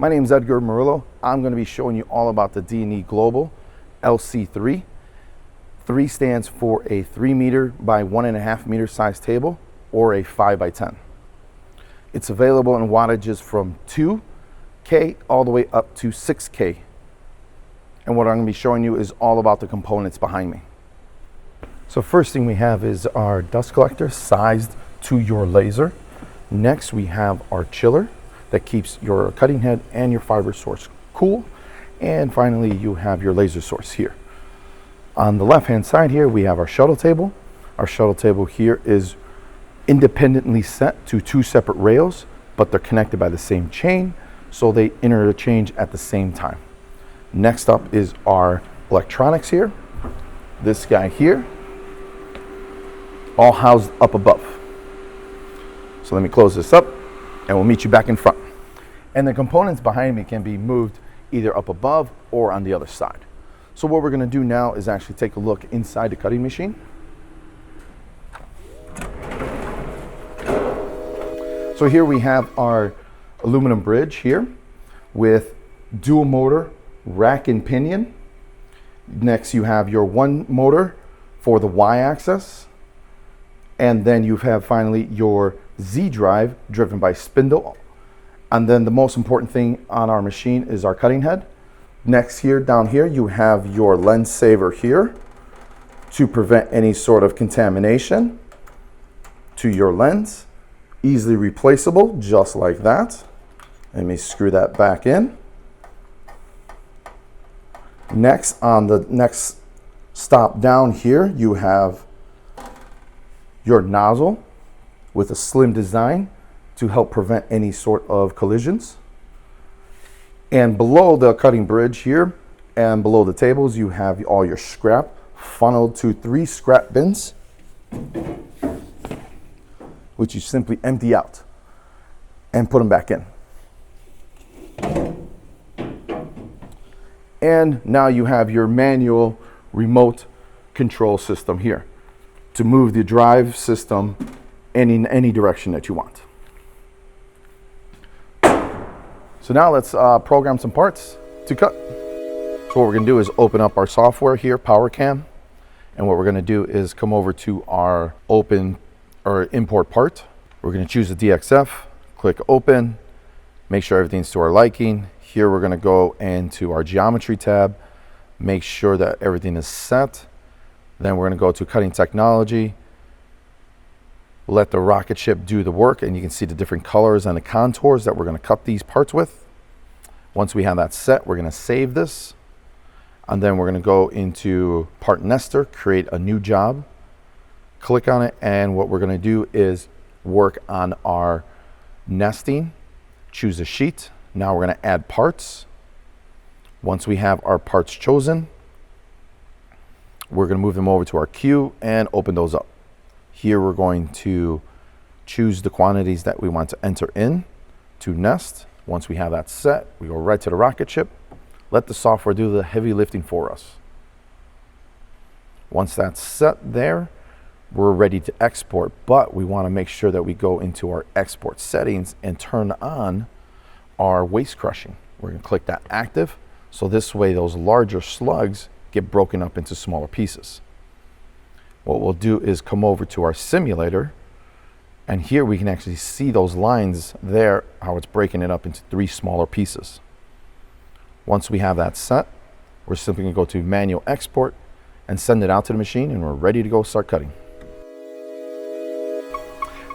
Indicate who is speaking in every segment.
Speaker 1: My name is Edgar Murillo. I'm going to be showing you all about the DNE Global LC3. 3 stands for a 3 meter by 1.5 meter size table or a 5 by 10. It's available in wattages from 2K all the way up to 6K. And what I'm going to be showing you is all about the components behind me. So first thing we have is our dust collector sized to your laser. Next we have our chiller that keeps your cutting head and your fiber source cool. And finally you have your laser source here. On the left hand side here we have our shuttle table. Our shuttle table here is independently set to 2 separate rails, but they're connected by the same chain, so they interchange at the same time. Next up is our electronics here. This guy here, all housed up above. So let me close this up and we'll meet you back in front. And the components behind me can be moved either up above or on the other side. So what we're going to do now is actually take a look inside the cutting machine. So here we have our aluminum bridge here with dual motor rack and pinion. Next you have your one motor for the Y-axis, and then you have finally your Z drive driven by spindle. And then the most important thing on our machine is our cutting head. Next here, down here, you have your lens saver here to prevent any sort of contamination to your lens. Easily replaceable, just like that. Let me screw that back in. Next, on the next stop down here, you have your nozzle with a slim design to help prevent any sort of collisions. And below the cutting bridge here and below the tables, you have all your scrap funneled to 3 scrap bins, which you simply empty out and put them back in. And now you have your manual remote control system here to move the drive system in any direction that you want. So now let's program some parts to cut. So what we're going to do is open up our software here, PowerCam, and what we're going to do is come over to our open or import part. We're going to choose the DXF, click open, make sure everything's to our liking. Here we're going to go into our geometry tab, make sure that everything is set. Then we're going to go to cutting technology, let the rocket ship do the work, and you can see the different colors and the contours that we're going to cut these parts with. Once we have that set, we're going to save this, and then we're going to go into part nester, create a new job, click on it, and what we're going to do is work on our nesting. Choose a sheet. Now we're going to add parts. Once we have our parts chosen, we're going to move them over to our queue and open those up. Here we're going to choose the quantities that we want to enter in to nest. Once we have that set, we go right to the rocket ship. Let the software do the heavy lifting for us. Once that's set there, we're ready to export, but we want to make sure that we go into our export settings and turn on our waste crushing. We're going to click that active, so this way those larger slugs get broken up into smaller pieces. What we'll do is come over to our simulator, and here we can actually see those lines there, how it's breaking it up into 3 smaller pieces. Once we have that set, we're simply going to go to manual export and send it out to the machine, and we're ready to go start cutting.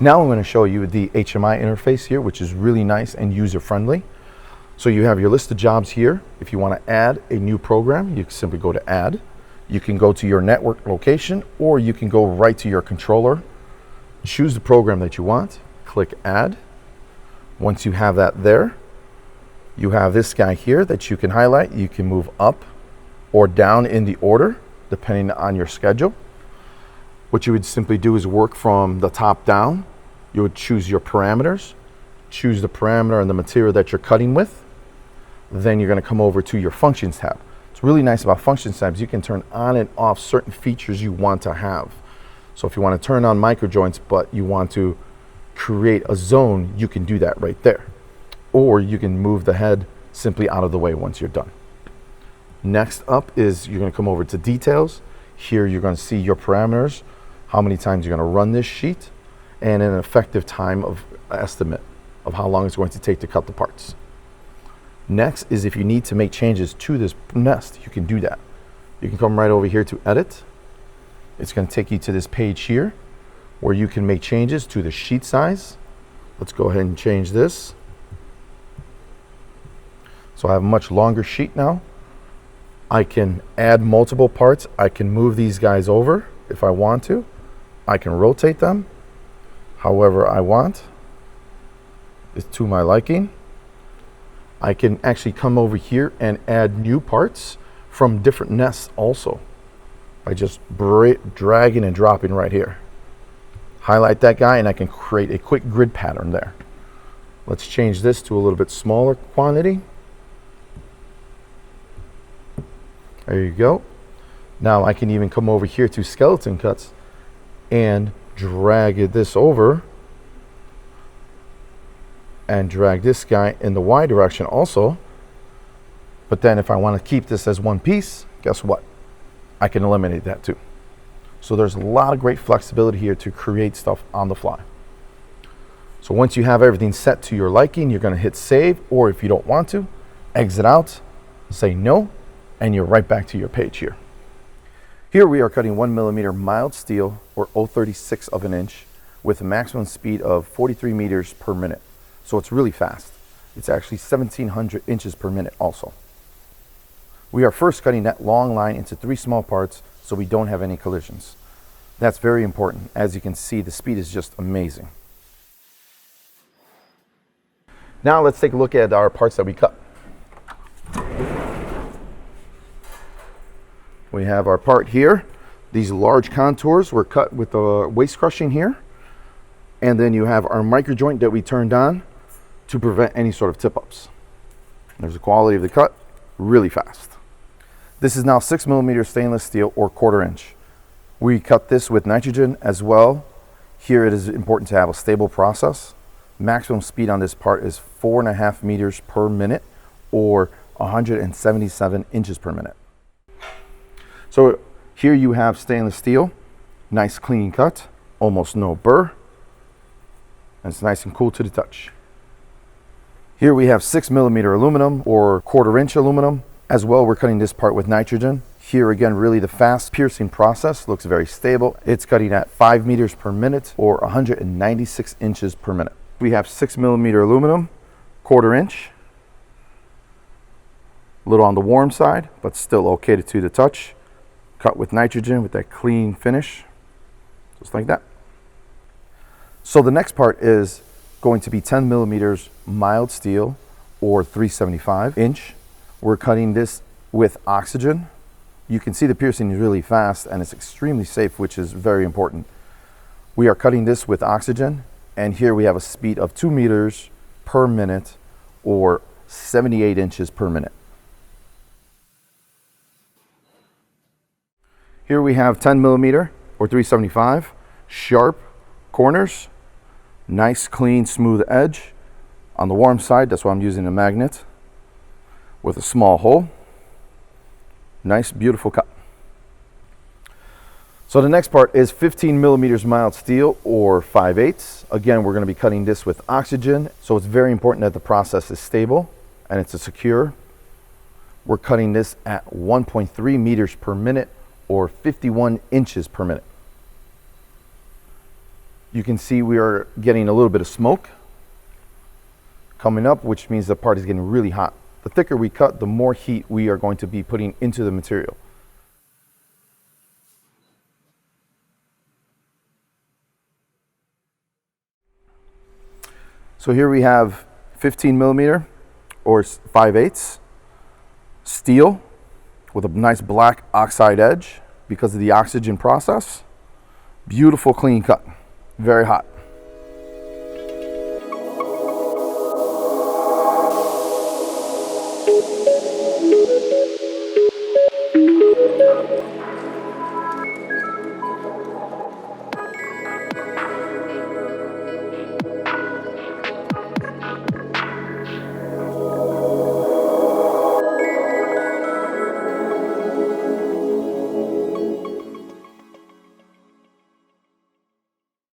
Speaker 1: Now I'm going to show you the HMI interface here, which is really nice and user-friendly. So you have your list of jobs here. If you want to add a new program, you can simply go to add. You can go to your network location, or you can go right to your controller, choose the program that you want, click add. Once you have that there, you have this guy here that you can highlight. You can move up or down in the order, depending on your schedule. What you would simply do is work from the top down. You would choose your parameters, choose the parameter and the material that you're cutting with. Then you're going to come over to your functions tab. What's really nice about functions tabs, you can turn on and off certain features you want to have. So if you want to turn on micro joints, but you want to create a zone, you can do that right there. or you can move the head simply out of the way once you're done. Next up is you're going to come over to details. Here you're going to see your parameters, how many times you're going to run this sheet, and an effective time of estimate of how long it's going to take to cut the parts. Next is if you need to make changes to this nest, you can do that. You can come right over here to edit. It's going to take you to this page here where you can make changes to the sheet size. Let's go ahead and change this. So I have a much longer sheet now. I can add multiple parts. I can move these guys over if I want to. I can rotate them however I want. It's to my liking. I can actually come over here and add new parts from different nests also by just dragging and dropping right here. Highlight that guy and I can create a quick grid pattern there. Let's change this to a little bit smaller quantity. There you go. Now I can even come over here to skeleton cuts and drag this over and drag this guy in the Y direction also. But then if I want to keep this as one piece, guess what? I can eliminate that too. So there's a lot of great flexibility here to create stuff on the fly. So once you have everything set to your liking, you're going to hit save, or if you don't want to, exit out, say no, and you're right back to your page here. Here we are cutting 1mm mild steel, or 0.36 of an inch, with a maximum speed of 43 meters per minute. So it's really fast. It's actually 1,700 inches per minute also. We are first cutting that long line into 3 small parts so we don't have any collisions. That's very important. As you can see, the speed is just amazing. Now let's take a look at our parts that we cut. We have our part here. These large contours were cut with the waist crushing here. And then you have our micro joint that we turned on to prevent any sort of tip-ups. There's the quality of the cut, really fast. This is now 6mm stainless steel, or 1/4 inch. We cut this with nitrogen as well. Here it is important to have a stable process. Maximum speed on this part is 4.5 meters per minute, or 177 inches per minute. So here you have stainless steel, nice clean cut, almost no burr, and it's nice and cool to the touch. Here we have 6mm aluminum, or 1/4 inch aluminum. As well, we're cutting this part with nitrogen. Here again, really the fast piercing process, looks very stable. It's cutting at 5 meters per minute, or 196 inches per minute. We have 6mm aluminum, 1/4 inch. A little on the warm side, but still okay to the touch. Cut with nitrogen with that clean finish, just like that. So the next part is going to be 10mm mild steel, or 375 inch. We're cutting this with oxygen. You can see the piercing is really fast and it's extremely safe, which is very important. We are cutting this with oxygen, and here we have a speed of 2 meters per minute, or 78 inches per minute. Here we have 10mm, or 375, sharp corners, nice, clean, smooth edge. On the warm side, that's why I'm using a magnet with a small hole. Nice, beautiful cut. So the next part is 15mm mild steel, or 5/8. Again, we're going to be cutting this with oxygen, so it's very important that the process is stable and it's secure. We're cutting this at 1.3 meters per minute, or 51 inches per minute. You can see we are getting a little bit of smoke coming up, which means the part is getting really hot. The thicker we cut, the more heat we are going to be putting into the material. So here we have 15mm, or 5/8 steel with a nice black oxide edge because of the oxygen process. Beautiful clean cut, very hot.